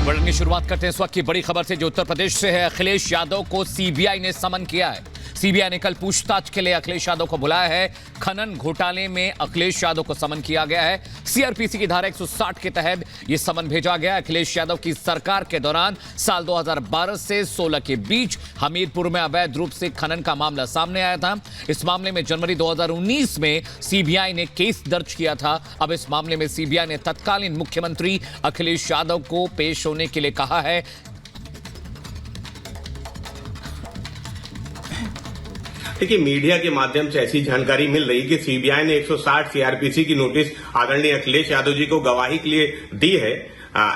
Bulletin की शुरुआत करते हैं इस वक्त की बड़ी खबर से जो उत्तर प्रदेश से है। अखिलेश यादव को सीबीआई ने समन किया है। सीबीआई ने कल पूछताछ के लिए अखिलेश यादव को बुलाया है। खनन घोटाले में अखिलेश यादव को समन किया गया है। सीआरपीसी की धारा 160 के तहत यह समन भेजा गया है। अखिलेश यादव की सरकार के दौरान साल 2012 से 16 के बीच हमीरपुर में अवैध रूप से खनन का मामला सामने आया था। इस मामले में जनवरी 2019 में सीबीआई ने केस दर्ज किया था। अब इस मामले में सीबीआई ने तत्कालीन मुख्यमंत्री अखिलेश यादव को पेश होने के लिए कहा है। देखिए, मीडिया के माध्यम से ऐसी जानकारी मिल रही कि सीबीआई ने 160 सीआरपीसी की नोटिस आदरणीय अखिलेश यादव जी को गवाही के लिए दी है।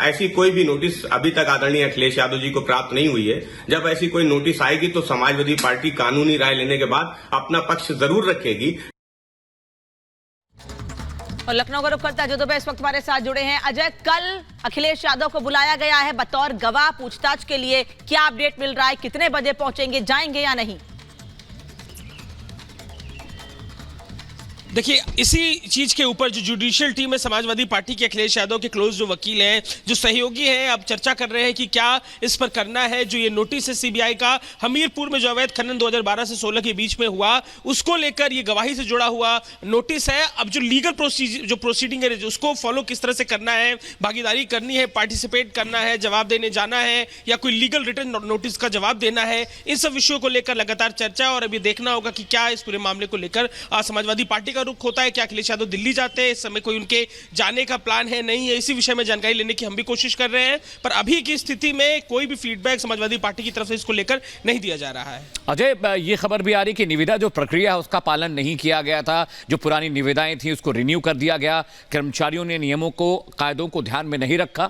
ऐसी कोई भी नोटिस अभी तक आदरणीय अखिलेश यादव जी को प्राप्त नहीं हुई है। जब ऐसी कोई नोटिस आएगी तो समाजवादी पार्टी कानूनी राय लेने के बाद अपना पक्ष जरूर रखेगी। और लखनऊ का रुख करता है जो इस वक्त हमारे साथ जुड़े हैं अजय। कल अखिलेश यादव को बुलाया गया है बतौर गवाह पूछताछ के लिए। क्या अपडेट मिल रहा है? कितने बजे पहुंचेंगे, जाएंगे या नहीं? देखिए, इसी चीज के ऊपर जो जुडिशियल टीम है समाजवादी पार्टी के अखिलेश यादव के क्लोज जो वकील हैं, जो सहयोगी हैं, अब चर्चा कर रहे हैं कि क्या इस पर करना है। जो ये नोटिस है सीबीआई का हमीरपुर में जो अवैध खनन 2012 से 16 के बीच में हुआ, उसको लेकर ये गवाही से जुड़ा हुआ नोटिस है। अब जो लीगल प्रोसीडिंग है उसको फॉलो किस तरह से करना है, भागीदारी करनी है, पार्टिसिपेट करना है, जवाब देने जाना है या कोई लीगल रिटर्न नोटिस का जवाब देना है, इन सब विषयों को लेकर लगातार चर्चा। और अभी देखना होगा कि क्या इस पूरे मामले को लेकर समाजवादी पार्टी रुख होता है। क्या अखिलेश यादव दिल्ली जाते हैं? इस समय कोई उनके जाने का प्लान है नहीं है? इसी विषय में जानकारी लेने की हम भी कोशिश कर रहे हैं, पर अभी की स्थिति में कोई भी फीडबैक समाजवादी पार्टी की तरफ से इसको लेकर नहीं दिया जा रहा है। अजय, ये खबर भी आ रही कि निविदा जो प्रक्रिया है उसका पालन नहीं किया गया था। जो पुरानी निविदाएं थी उसको रिन्यू कर दिया गया। कर्मचारियों ने नियमों को, कायदों को ध्यान में नहीं रखा।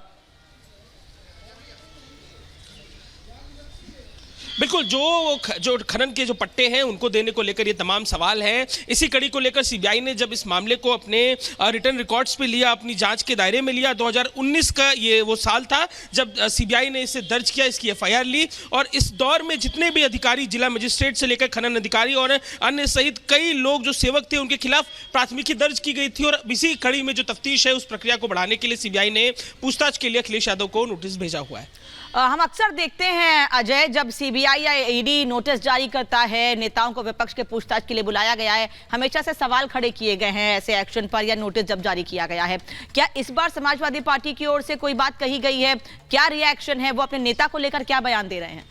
बिल्कुल, जो खनन के जो पट्टे हैं उनको देने को लेकर ये तमाम सवाल हैं। इसी कड़ी को लेकर सीबीआई ने जब इस मामले को अपने रिटर्न रिकॉर्ड्स पे लिया, अपनी जांच के दायरे में लिया, 2019 का ये वो साल था जब सीबीआई ने इसे दर्ज किया, इसकी एफआईआर ली। और इस दौर में जितने भी अधिकारी, जिला मजिस्ट्रेट से लेकर खनन अधिकारी और अन्य सहित कई लोग जो सेवक थे, उनके खिलाफ प्राथमिकी दर्ज की गई थी। और इसी कड़ी में जो तफ्तीश है उस प्रक्रिया को बढ़ाने के लिए सीबीआई ने पूछताछ के लिए अखिलेश यादव को नोटिस भेजा हुआ है। हम अक्सर देखते हैं अजय, जब सीबीआई या ईडी नोटिस जारी करता है, नेताओं को विपक्ष के पूछताछ के लिए बुलाया गया है, हमेशा से सवाल खड़े किए गए हैं ऐसे एक्शन पर या नोटिस जब जारी किया गया है। क्या इस बार समाजवादी पार्टी की ओर से कोई बात कही गई है? क्या रिएक्शन है? वो अपने नेता को लेकर क्या बयान दे रहे हैं?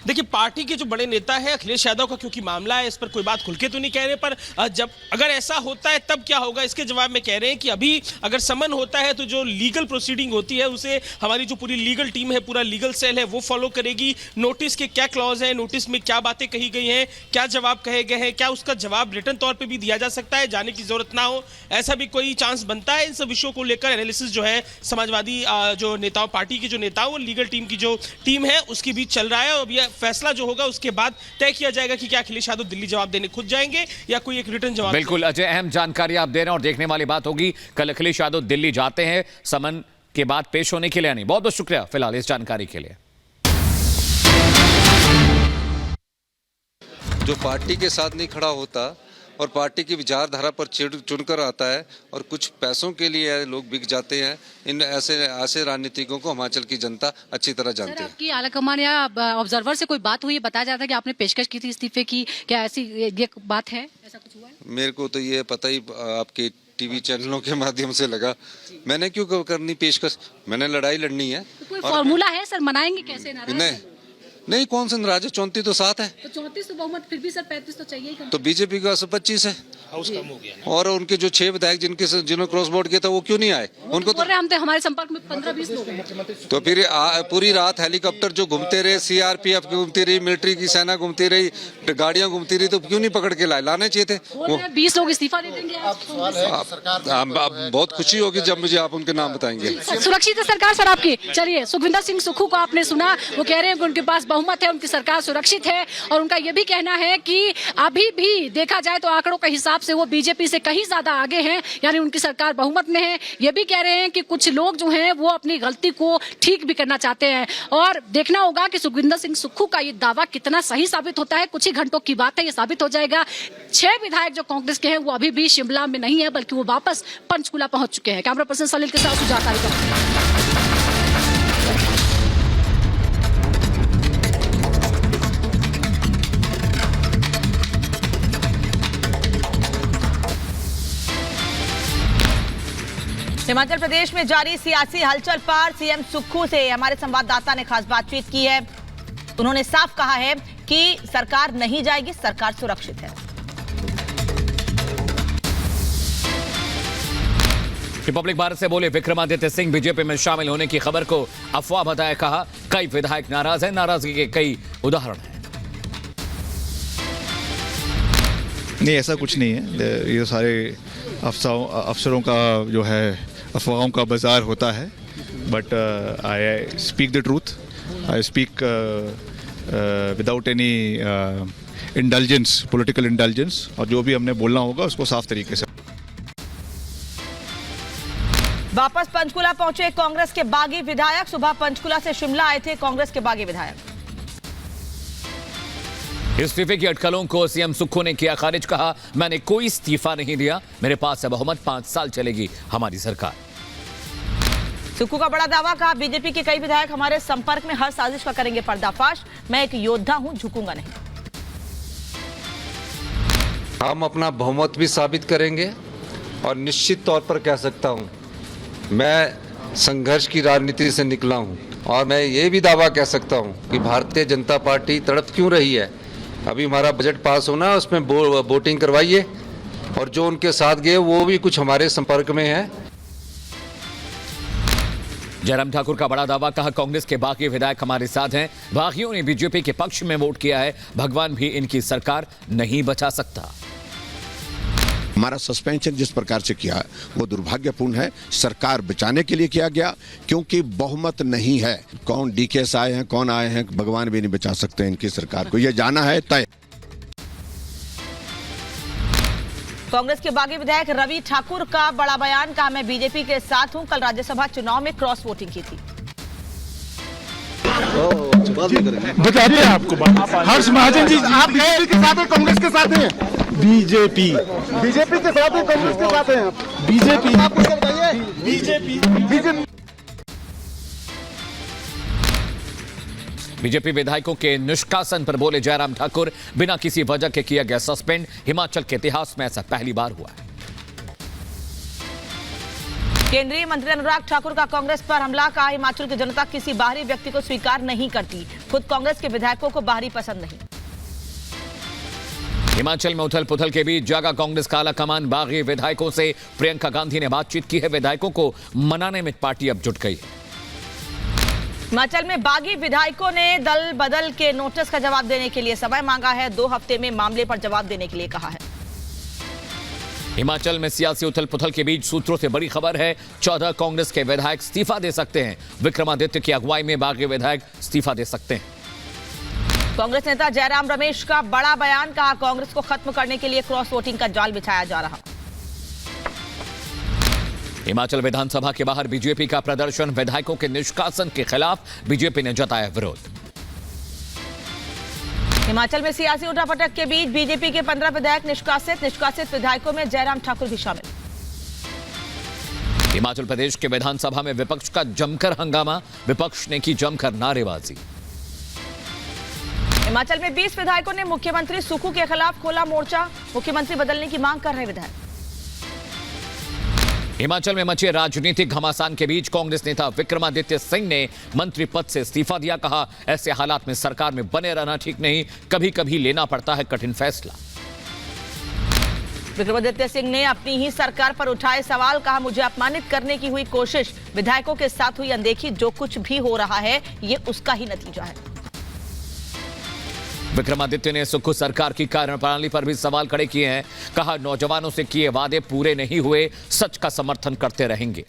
देखिए, पार्टी के जो बड़े नेता है अखिलेश यादव का क्योंकि मामला है, इस पर कोई बात खुल के तो नहीं कह रहे, पर जब अगर ऐसा होता है तब क्या होगा इसके जवाब में कह रहे हैं कि अभी अगर समन होता है तो जो लीगल प्रोसीडिंग होती है उसे हमारी जो पूरी लीगल टीम है, पूरा लीगल सेल है, वो फॉलो करेगी। नोटिस के क्या क्लॉज है, नोटिस में क्या बातें कही गई हैं, क्या जवाब कहे गए हैं, क्या उसका जवाब रिटर्न तौर पर भी दिया जा सकता है, जाने की जरूरत ना हो, ऐसा भी कोई चांस बनता है। इन सब विषयों को लेकर एनालिसिस जो है समाजवादी जो नेताओं, पार्टी की जो नेता वो लीगल टीम की जो टीम है उसकी बीच चल रहा है। और यह फैसला जो होगा उसके बाद तय किया जाएगा कि क्या अखिलेश यादव दिल्ली जवाब देने खुद जाएंगे या कोई एक रिटर्न जवाब। बिल्कुल अजय, अहम जानकारी आप दे रहे हैं और देखने वाली बात होगी कल अखिलेश यादव दिल्ली जाते हैं समन के बाद पेश होने के लिए। नहीं, बहुत बहुत शुक्रिया फिलहाल इस जानकारी के लिए। जो पार्टी के साथ नहीं खड़ा होता और पार्टी की विचारधारा पर चुनकर आता है और कुछ पैसों के लिए लोग बिक जाते हैं, इन ऐसे राजनीतिकों को हिमाचल की जनता अच्छी तरह जानती है। आपकी आलाकमान या ऑब्जर्वर से कोई बात हुई है? बताया जाता है कि आपने पेशकश की थी इस्तीफे की, क्या ऐसी ये बात है? ऐसा कुछ हुआ है? मेरे को तो ये पता ही आपके टीवी चैनलों के माध्यम से लगा। मैंने क्यों करनी पेशकश? मैंने लड़ाई लड़नी है। तो कोई फॉर्मूला है सर? मनाएंगे कैसे? नहीं, कौन सा नाराज है? 34 तो 7 है, तो 34 तो बहुमत, फिर भी सर 35 तो चाहिए ही। तो बीजेपी का 25 है, हाउस कम हो गया। और उनके जो 6 विधायक जिन्होंने क्रॉस वोट किया था वो क्यों नहीं आए? उनको तो हम हमारे संपर्क में 15-20 लोग हैं। तो फिर पूरी रात हेलीकॉप्टर जो घूमते रहे, सीआरपीएफ घूमती रही, मिलिट्री की सेना घूमती रही, गाड़ियां घूमती रही, तो क्यों नहीं पकड़ के लाने चाहिए थे? वो 20 लोग इस्तीफा दे देंगे। बहुत खुशी होगी जब मुझे आप उनके नाम बताएंगे। सुरक्षित है सरकार सर आपकी। चलिए, सुखविंदर सिंह सुक्खू को आपने सुना, वो कह रहे हैं कि उनके पास बहुमत है, उनकी सरकार सुरक्षित है। और उनका यह भी कहना है कि अभी भी देखा जाए तो आंकड़ों के हिसाब से वो बीजेपी से कहीं ज्यादा आगे हैं, यानी उनकी सरकार बहुमत में है। ये भी कह रहे हैं कि कुछ लोग जो हैं वो अपनी गलती को ठीक भी करना चाहते हैं और देखना होगा कि सुखविंदर सिंह सुक्खू का ये दावा कितना सही साबित होता है। कुछ ही घंटों की बात है, ये साबित हो जाएगा। 6 विधायक जो कांग्रेस के हैं वो अभी भी शिमला में नहीं है, बल्कि वो वापस पंचकुला पहुंच चुके हैं। कैमरा पर्सन सलील के साथ सुजाता है। हिमाचल प्रदेश में जारी सियासी हलचल पर सीएम सुक्खू से हमारे संवाददाता ने खास बातचीत की है। उन्होंने साफ कहा है कि सरकार नहीं जाएगी, सरकार सुरक्षित है। रिपब्लिक भारत से बोले विक्रमादित्य सिंह बीजेपी में शामिल होने की खबर को अफवाह बताया। कहा कई विधायक नाराज हैं, नाराजगी के कई उदाहरण हैं। नहीं, ऐसा कुछ नहीं है। ये सारे अफसरों का जो है अफवाहों का बाजार होता है। But I speak the truth, I speak without any indulgence, political indulgence, और जो भी हमने बोलना होगा उसको साफ तरीके से। वापस पंचकुला पहुंचे कांग्रेस के बागी विधायक। सुबह पंचकुला से शिमला आए थे कांग्रेस के बागी विधायक। इस्तीफे की अटकलों को सीएम सुक्खू ने किया खारिज। कहा मैंने कोई इस्तीफा नहीं दिया, मेरे पास है बहुमत, 5 साल चलेगी हमारी सरकार। सुक्खू का बड़ा दावा। कहा बीजेपी के कई विधायक हमारे संपर्क में, हर साजिश का करेंगे पर्दाफाश। मैं एक योद्धा हूं, झुकूंगा नहीं। हम अपना बहुमत भी साबित करेंगे और निश्चित तौर पर कह सकता हूं मैं संघर्ष की राजनीति से निकला हूं और मैं ये भी दावा कह सकता हूं कि भारतीय जनता पार्टी तड़प क्यों रही है। अभी हमारा बजट पास होना है, उसमें वोटिंग करवाइए, और जो उनके साथ गए वो भी कुछ हमारे संपर्क में है। जयराम ठाकुर का बड़ा दावा। कहा कांग्रेस के बाकी विधायक हमारे साथ हैं, बागियों ने बीजेपी के पक्ष में वोट किया है, भगवान भी इनकी सरकार नहीं बचा सकता। हमारा सस्पेंशन जिस प्रकार से किया वो दुर्भाग्यपूर्ण है। सरकार बचाने के लिए किया गया, क्योंकि बहुमत नहीं है। कौन डीकेएस आए हैं, कौन आए हैं, भगवान भी नहीं बचा सकते इनकी सरकार को, ये जाना है तय। कांग्रेस के बागी विधायक रवि ठाकुर का बड़ा बयान। कहा मैं बीजेपी के साथ हूं, कल राज्यसभा चुनाव में क्रॉस वोटिंग की थी। बताते हैं आपको बात। हर्ष महाजन जी, आप बीजेपी के साथ हैं, कांग्रेस के साथ हैं? बीजेपी के साथ है, कांग्रेस के साथ हैं आप? बीजेपी। आप कुछ बताइए। बीजेपी। बीजेपी विधायकों के निष्कासन पर बोले जयराम ठाकुर। बिना किसी वजह के किया गया सस्पेंड, हिमाचल के इतिहास में ऐसा पहली बार हुआ है। केंद्रीय मंत्री अनुराग ठाकुर का कांग्रेस पर हमला। कहा हिमाचल की जनता किसी बाहरी व्यक्ति को स्वीकार नहीं करती, खुद कांग्रेस के विधायकों को बाहरी पसंद नहीं। हिमाचल में उथल पुथल के बीच जागा कांग्रेस का आला कमान। बागी विधायकों से प्रियंका गांधी ने बातचीत की है। विधायकों को मनाने में पार्टी अब जुट गई है। हिमाचल में बागी विधायकों ने दल बदल के नोटिस का जवाब देने के लिए समय मांगा है। 2 हफ्ते में मामले पर जवाब देने के लिए कहा है। हिमाचल में सियासी उथल पुथल के बीच सूत्रों से बड़ी खबर है, 14 कांग्रेस के विधायक इस्तीफा दे सकते हैं। विक्रमादित्य की अगुवाई में बागी विधायक इस्तीफा दे सकते हैं। कांग्रेस नेता जयराम रमेश का बड़ा बयान। कहा कांग्रेस को खत्म करने के लिए क्रॉस वोटिंग का जाल बिछाया जा रहा। हिमाचल विधानसभा के बाहर बीजेपी का प्रदर्शन। विधायकों के निष्कासन के खिलाफ बीजेपी ने जताया विरोध। हिमाचल में सियासी उठापटक के बीच बीजेपी के 15 विधायक निष्कासित विधायकों में जयराम ठाकुर भी शामिल। हिमाचल प्रदेश के विधानसभा में विपक्ष का जमकर हंगामा। विपक्ष ने की जमकर नारेबाजी। हिमाचल में 20 विधायकों ने मुख्यमंत्री सुक्खू के खिलाफ खोला मोर्चा। मुख्यमंत्री बदलने की मांग कर रहे विधायक। हिमाचल में मचे राजनीतिक घमासान के बीच कांग्रेस नेता विक्रमादित्य सिंह ने मंत्री पद से इस्तीफा दिया। कहा ऐसे हालात में सरकार में बने रहना ठीक नहीं, कभी कभी लेना पड़ता है कठिन फैसला। विक्रमादित्य सिंह ने अपनी ही सरकार पर उठाए सवाल। कहा मुझे अपमानित करने की हुई कोशिश, विधायकों के साथ हुई अनदेखी, जो कुछ भी हो रहा है ये उसका ही नतीजा है। विक्रमादित्य ने सुक्खू सरकार की कार्यप्रणाली पर भी सवाल खड़े किए हैं। कहा नौजवानों से किए वादे पूरे नहीं हुए, सच का समर्थन करते रहेंगे।